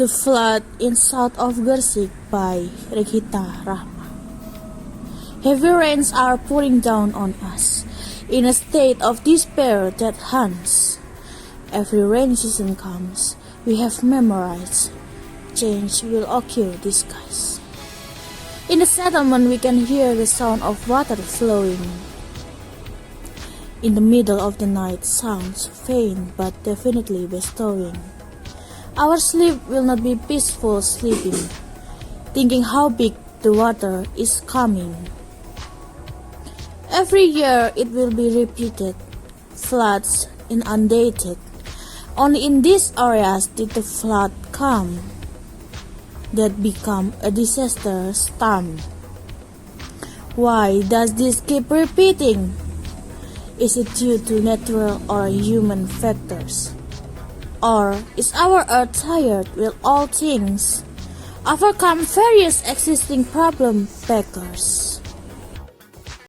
The Flood in South of Gersik by Regita Rahma. Heavy rains are pouring down on us, in a state of despair that haunts. Every rainy season comes, we have memorized, change will occur this skies. In the settlement we can hear the sound of water flowing. In the middle of the night sounds faint but definitely bestowing. Our sleep will not be peaceful sleeping, thinking how big the water is coming. Every year it will be repeated, floods inundated. Only in these areas did the flood come, that become a disaster storm. Why does this keep repeating? Is it due to natural or human factors? Or is our earth tired with all things, overcome various existing problem factors?